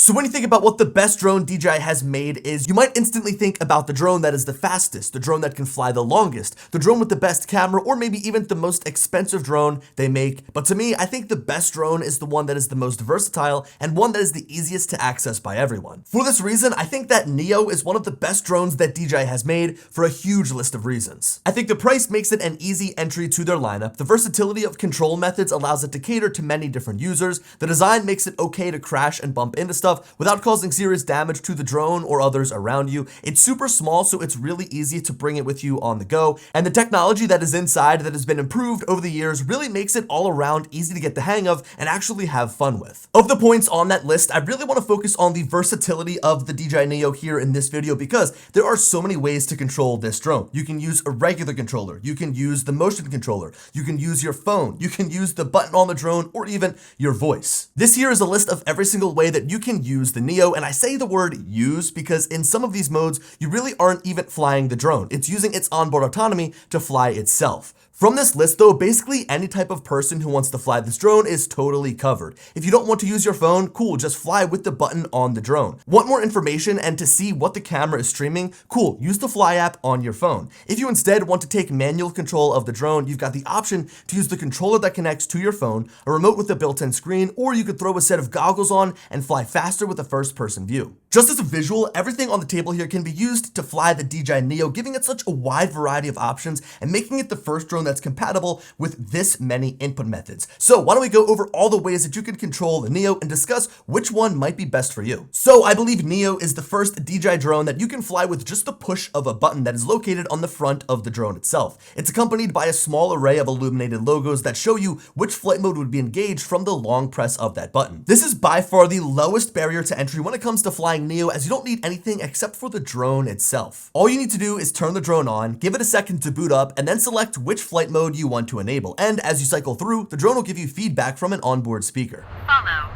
So when you think about what the best drone DJI has made is, you might instantly think about the drone that is the fastest, the drone that can fly the longest, the drone with the best camera, or maybe even the most expensive drone they make. But to me, I think the best drone is the one that is the most versatile and one that is the easiest to access by everyone. For this reason, I think that NEO is one of the best drones that DJI has made for a huge list of reasons. I think the price makes it an easy entry to their lineup. The versatility of control methods allows it to cater to many different users. The design makes it okay to crash and bump into stuff without causing serious damage to the drone or others around you. It's super small, so it's really easy to bring it with you on the go. And the technology that is inside that has been improved over the years really makes it all around easy to get the hang of and actually have fun with. Of the points on that list, I really want to focus on the versatility of the DJI NEO here in this video because there are so many ways to control this drone. You can use a regular controller, you can use the motion controller, you can use your phone, you can use the button on the drone, or even your voice. This here is a list of every single way that you can use the NEO, and I say the word use because in some of these modes, you really aren't even flying the drone. It's using its onboard autonomy to fly itself. From this list though, basically any type of person who wants to fly this drone is totally covered. If you don't want to use your phone, cool, just fly with the button on the drone. Want more information and to see what the camera is streaming? Cool, use the Fly app on your phone. If you instead want to take manual control of the drone, you've got the option to use the controller that connects to your phone, a remote with a built-in screen, or you could throw a set of goggles on and fly faster with a first-person view. Just as a visual, everything on the table here can be used to fly the DJI NEO, giving it such a wide variety of options and making it the first drone that's compatible with this many input methods. So why don't we go over all the ways that you can control the NEO and discuss which one might be best for you. So I believe NEO is the first DJI drone that you can fly with just the push of a button that is located on the front of the drone itself. It's accompanied by a small array of illuminated logos that show you which flight mode would be engaged from the long press of that button. This is by far the lowest barrier to entry when it comes to flying NEO, as you don't need anything except for the drone itself. All you need to do is turn the drone on, give it a second to boot up, and then select which flight mode you want to enable. And as you cycle through, the drone will give you feedback from an onboard speaker. Follow,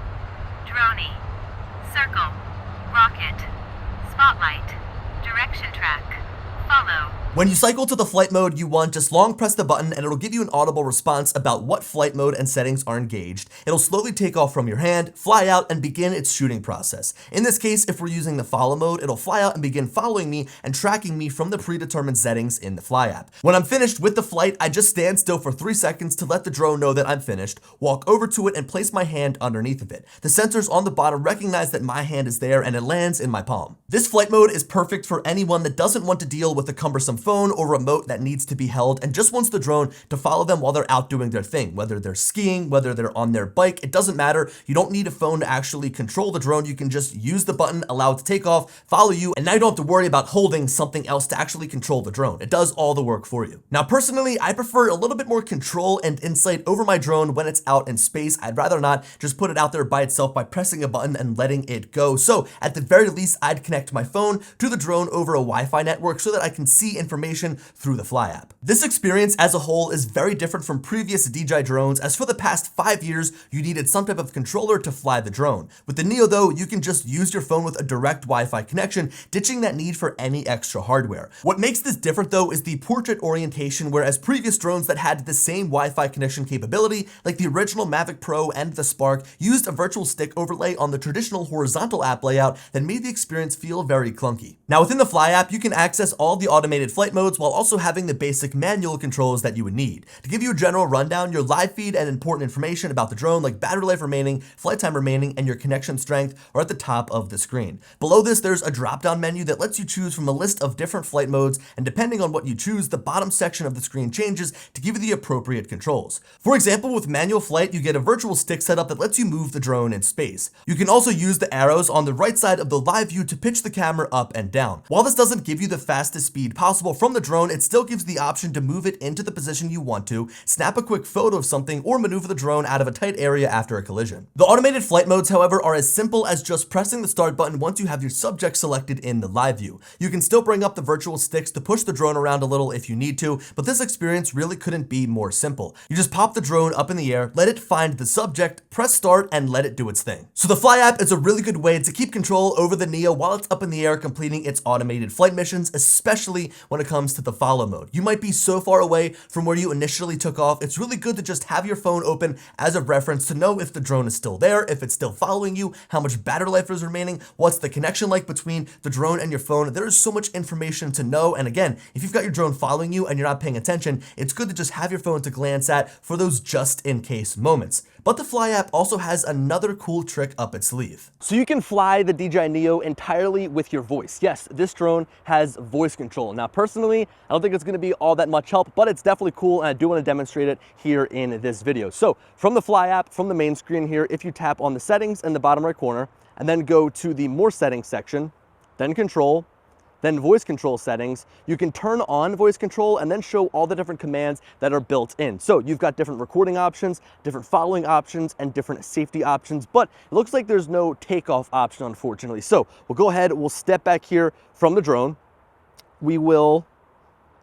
droney, circle, rocket, spotlight, direction track, follow. When you cycle to the flight mode you want, just long press the button and it'll give you an audible response about what flight mode and settings are engaged. It'll slowly take off from your hand, fly out, and begin its shooting process. In this case, if we're using the follow mode, it'll fly out and begin following me and tracking me from the predetermined settings in the Fly app. When I'm finished with the flight, I just stand still for 3 seconds to let the drone know that I'm finished, walk over to it and place my hand underneath of it. The sensors on the bottom recognize that my hand is there and it lands in my palm. This flight mode is perfect for anyone that doesn't want to deal with a cumbersome phone or remote that needs to be held and just wants the drone to follow them while they're out doing their thing. Whether they're skiing, whether they're on their bike, it doesn't matter. You don't need a phone to actually control the drone. You can just use the button, allow it to take off, follow you, and now you don't have to worry about holding something else to actually control the drone. It does all the work for you. Now, personally, I prefer a little bit more control and insight over my drone when it's out in space. I'd rather not just put it out there by itself by pressing a button and letting it go. So at the very least, I'd connect my phone to the drone over a Wi-Fi network so that I can see information through the Fly app. This experience as a whole is very different from previous DJI drones, as for the past 5 years, you needed some type of controller to fly the drone. With the NEO though, you can just use your phone with a direct Wi-Fi connection, ditching that need for any extra hardware. What makes this different though is the portrait orientation, whereas previous drones that had the same Wi-Fi connection capability, like the original Mavic Pro and the Spark, used a virtual stick overlay on the traditional horizontal app layout that made the experience feel very clunky. Now within the Fly app, you can access all the automated flight modes while also having the basic manual controls that you would need. To give you a general rundown, your live feed and important information about the drone like battery life remaining, flight time remaining, and your connection strength are at the top of the screen. Below this, there's a drop-down menu that lets you choose from a list of different flight modes, and depending on what you choose, the bottom section of the screen changes to give you the appropriate controls. For example, with manual flight, you get a virtual stick setup that lets you move the drone in space. You can also use the arrows on the right side of the live view to pitch the camera up and down. While this doesn't give you the fastest speed possible from the drone, it still gives the option to move it into the position you want to, snap a quick photo of something, or maneuver the drone out of a tight area after a collision. The automated flight modes, however, are as simple as just pressing the start button once you have your subject selected in the live view. You can still bring up the virtual sticks to push the drone around a little if you need to, but this experience really couldn't be more simple. You just pop the drone up in the air, let it find the subject, press start, and let it do its thing. So the Fly app is a really good way to keep control over the NEO while it's up in the air completing its automated flight missions, especially when when it comes to the follow mode. You might be so far away from where you initially took off, it's really good to just have your phone open as a reference to know if the drone is still there, if it's still following you, how much battery life is remaining, what's the connection like between the drone and your phone. There is so much information to know, and again, if you've got your drone following you and you're not paying attention, it's good to just have your phone to glance at for those just in case moments. But the Fly app also has another cool trick up its sleeve. So you can fly the DJI NEO entirely with your voice. Yes, this drone has voice control. Now personally, I don't think it's gonna be all that much help, but it's definitely cool and I do wanna demonstrate it here in this video. So from the Fly app, from the main screen here, if you tap on the settings in the bottom right corner and then go to the more settings section, then control, then voice control settings, you can turn on voice control and then show all the different commands that are built in. So you've got different recording options, different following options, and different safety options, but it looks like there's no takeoff option, unfortunately. So we'll go ahead, we'll step back here from the drone. We will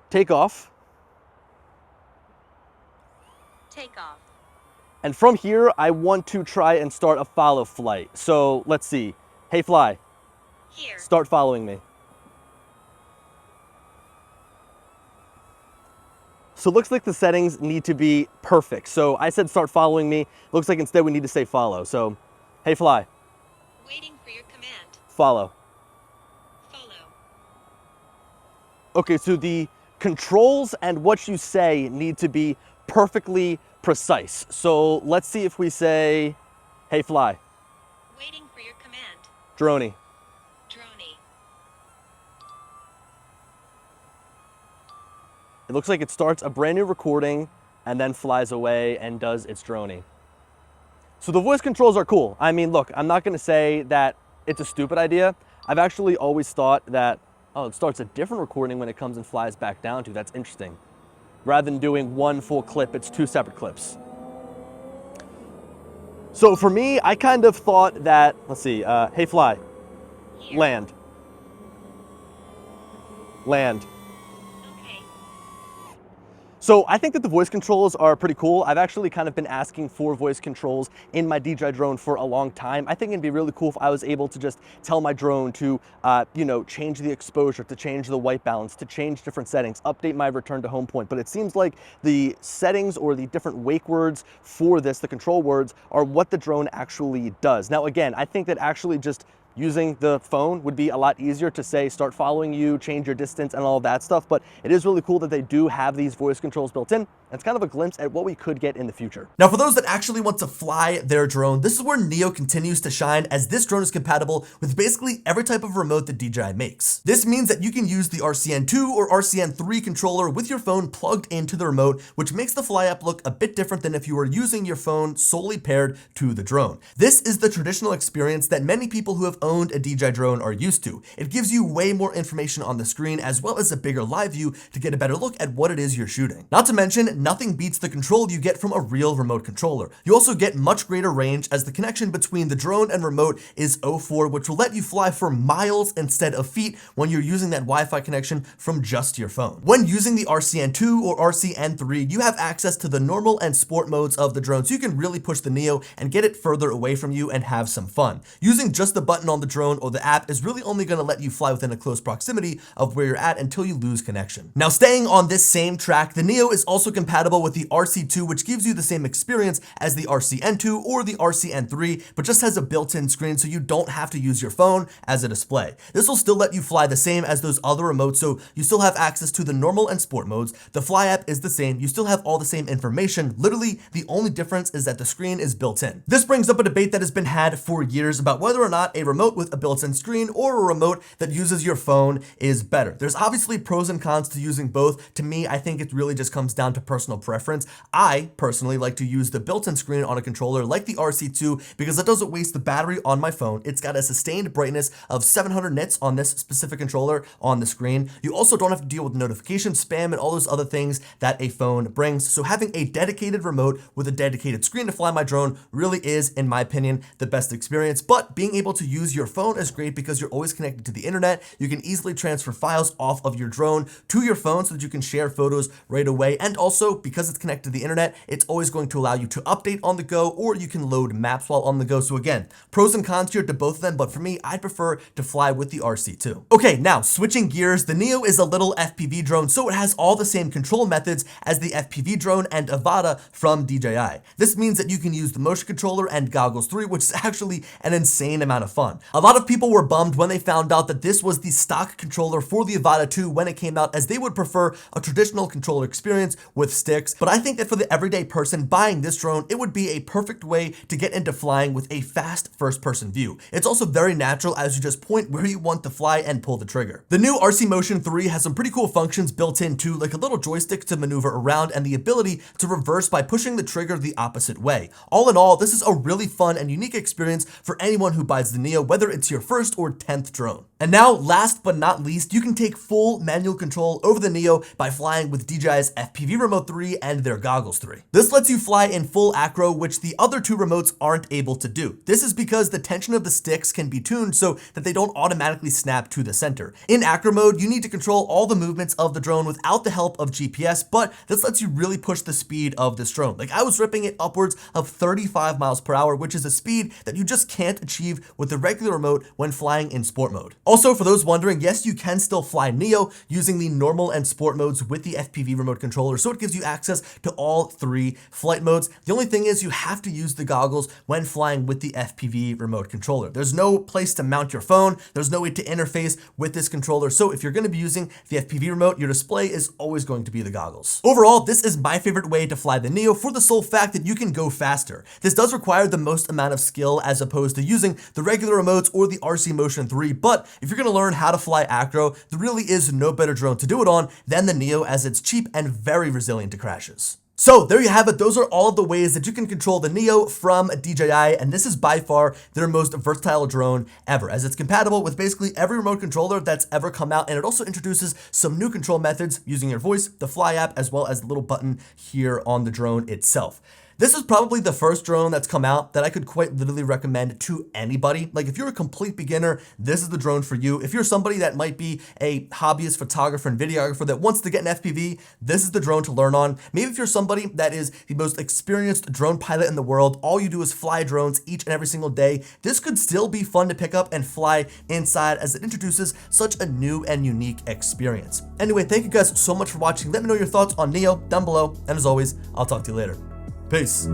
take off. Take off. And from here, I want to try and start a follow flight. So let's see. Hey, Fly. Here. Start following me. So it looks like the settings need to be perfect. So I said start following me. Looks like instead we need to say follow. So, hey Fly. Waiting for your command. Follow. Follow. Okay, so the controls and what you say need to be perfectly precise. So let's see if we say, hey Fly. Waiting for your command. Droney. Droney. It looks like it starts a brand new recording and then flies away and does its droney. So the voice controls are cool. I mean, look, I'm not gonna say that it's a stupid idea. I've actually always thought that, oh, it starts a different recording when it comes and flies back down to. That's interesting. Rather than doing one full clip, it's two separate clips. So for me, I kind of thought that, let's see, hey Fly, Here. land. Land. Okay. So I think that the voice controls are pretty cool. I've actually kind of been asking for voice controls in my DJI drone for a long time. I think it'd be really cool if I was able to just tell my drone to, you know, change the exposure, to change the white balance, to change different settings, update my return to home point. But it seems like the settings or the different wake words for this, the control words, are what the drone actually does. Now, again, I think that actually just using the phone would be a lot easier to say, start following you, change your distance and all of that stuff, but it is really cool that they do have these voice controls built in. It's kind of a glimpse at what we could get in the future. Now, for those that actually want to fly their drone, this is where NEO continues to shine, as this drone is compatible with basically every type of remote that DJI makes. This means that you can use the RCN2 or RCN3 controller with your phone plugged into the remote, which makes the Fly app look a bit different than if you were using your phone solely paired to the drone. This is the traditional experience that many people who have owned a DJI drone are used to. It gives you way more information on the screen as well as a bigger live view to get a better look at what it is you're shooting. Not to mention, nothing beats the control you get from a real remote controller. You also get much greater range as the connection between the drone and remote is 0.4, which will let you fly for miles instead of feet when you're using that Wi-Fi connection from just your phone. When using the RCN2 or RCN3, you have access to the normal and sport modes of the drone, so you can really push the NEO and get it further away from you and have some fun. Using just the button on the drone or the app is really only going to let you fly within a close proximity of where you're at until you lose connection. Now, staying on this same track, the NEO is also compatible with the RC2, which gives you the same experience as the RCN2 or the RCN3, but just has a built-in screen so you don't have to use your phone as a display. This will still let you fly the same as those other remotes, so you still have access to the normal and sport modes. The Fly app is the same. You still have all the same information. Literally, the only difference is that the screen is built in. This brings up a debate that has been had for years about whether or not a remote with a built-in screen or a remote that uses your phone is better. There's obviously pros and cons to using both. To me, I think it really just comes down to personal preference. I personally like to use the built-in screen on a controller like the RC2 because it doesn't waste the battery on my phone. It's got a sustained brightness of 700 nits on this specific controller on the screen. You also don't have to deal with notification spam and all those other things that a phone brings. So having a dedicated remote with a dedicated screen to fly my drone really is, in my opinion, the best experience. But being able to use your phone is great because you're always connected to the internet. You can easily transfer files off of your drone to your phone so that you can share photos right away. And also Also, because it's connected to the internet, it's always going to allow you to update on the go, or you can load maps while on the go. So again, pros and cons here to both of them, but for me, I prefer to fly with the RC2. Okay, now switching gears, the NEO is a little FPV drone, so it has all the same control methods as the FPV drone and Avata from DJI. This means that you can use the motion controller and Goggles 3, which is actually an insane amount of fun. A lot of people were bummed when they found out that this was the stock controller for the Avata 2 when it came out, as they would prefer a traditional controller experience with sticks. But I think that for the everyday person buying this drone, it would be a perfect way to get into flying with a fast first-person view. It's also very natural as you just point where you want to fly and pull the trigger. The new RC Motion 3 has some pretty cool functions built in too, like a little joystick to maneuver around and the ability to reverse by pushing the trigger the opposite way. All in all, this is a really fun and unique experience for anyone who buys the NEO, whether it's your first or 10th drone. And now, last but not least, you can take full manual control over the NEO by flying with DJI's FPV Remote 3 and their Goggles 3. This lets you fly in full acro, which the other two remotes aren't able to do. This is because the tension of the sticks can be tuned so that they don't automatically snap to the center. In acro mode, you need to control all the movements of the drone without the help of GPS, but this lets you really push the speed of this drone. Like, I was ripping it upwards of 35 miles per hour, which is a speed that you just can't achieve with the regular remote when flying in sport mode. Also, for those wondering, yes, you can still fly NEO using the normal and sport modes with the FPV remote controller, so it gives you access to all three flight modes. The only thing is you have to use the goggles when flying with the FPV remote controller. There's no place to mount your phone, there's no way to interface with this controller, so if you're going to be using the FPV remote, your display is always going to be the goggles. Overall, this is my favorite way to fly the NEO for the sole fact that you can go faster. This does require the most amount of skill as opposed to using the regular remotes or the RC Motion 3, but if you're going to learn how to fly acro, there really is no better drone to do it on than the NEO, as it's cheap and very resilient to crashes. So there you have it. Those are all of the ways that you can control the NEO from DJI, and this is by far their most versatile drone ever, as it's compatible with basically every remote controller that's ever come out, and it also introduces some new control methods using your voice, the Fly app, as well as the little button here on the drone itself. This is probably the first drone that's come out that I could quite literally recommend to anybody. Like, if you're a complete beginner, this is the drone for you. If you're somebody that might be a hobbyist photographer and videographer that wants to get an FPV, this is the drone to learn on. Maybe if you're somebody that is the most experienced drone pilot in the world, all you do is fly drones each and every single day, this could still be fun to pick up and fly inside, as it introduces such a new and unique experience. Anyway, thank you guys so much for watching. Let me know your thoughts on NEO down below, and as always, I'll talk to you later. Peace.